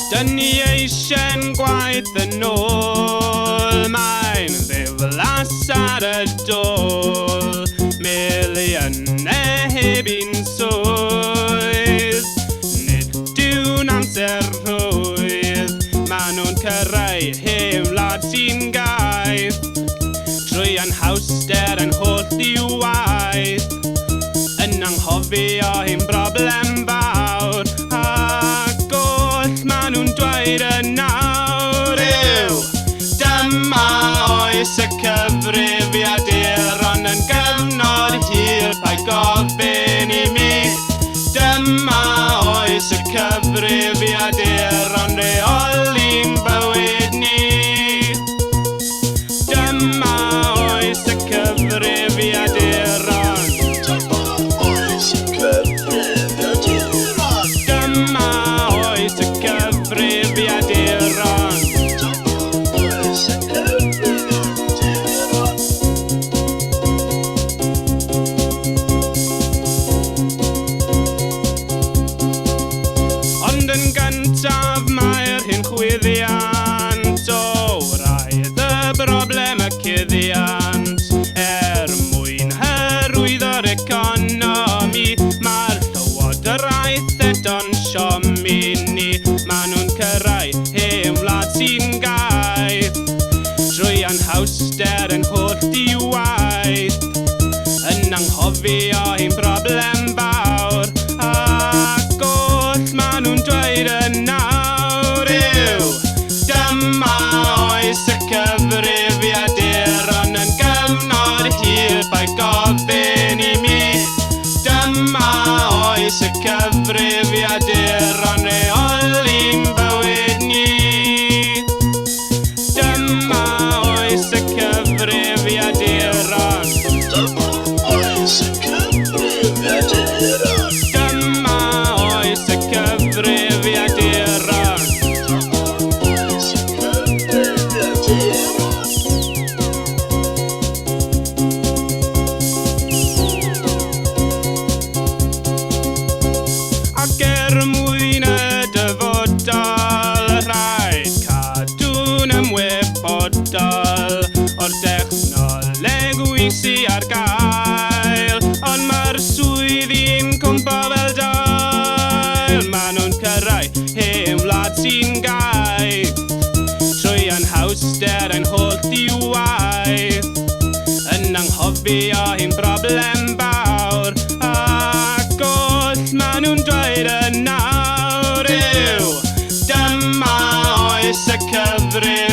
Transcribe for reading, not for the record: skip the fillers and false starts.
Dyn ni eisiau'n gwaith yn ôl, mae'n ddiflas ar y dôl, miliynau heb un swydd, nid yw'n amser rhwydd, maen nhw'n cyrraedd heb wlad sy'n gaeth, trwy anhawster yn holl i waith, yn anghofio ein broblem fawr, ac oll maen nhw'n dweud y nawr yw dyma oes y cyfrifiaduron yn gyfnod hir paid gofyn i mi. Dyma oes y cyfrifiaduron reoli'n bywyd ni. Dyma oes y cyfrifiaduron. Dyma oes y cyfrifiaduron. Ond yn gyntaf mae'r hyn chwyddiant o wraidd y broblem y cuddiant. Mwyn hyrwyddo'r economi, mae'r llywodraeth eto'n siomi ni. Maen nhw'n cyrraedd heb wlad sy'n gaeth, trwy anhawster yn holl i waith, yn anghofio ein broblem fawr, ac oll maen nhw'n dweud y nawr yw dyma oes y cyfrifiaduron yn gyfnod hir paid gofyn i mi. Dyma oes y cyfrifiaduron reoli'n bywyd ni. Dyma oes y cyfrifiaduron. Dyma oes y cyfrifiaduron. Dyma oes y cyfrifiaduron. Ac mwyn y dyfodol, rhaid cadw'n ymwybodol o'r dechnoleg wych sydd ar gael, ond mae'r swyddi'n cwmpo fel dail. Maen nhw'n cyrraedd heb wlad sy'n gaeth, trwy anhawster yn holl i waith, yn anghofio ein broblem fawr, ac oll maen nhw'n dweud y nawr yw dyma oes y cyfrifiaduron.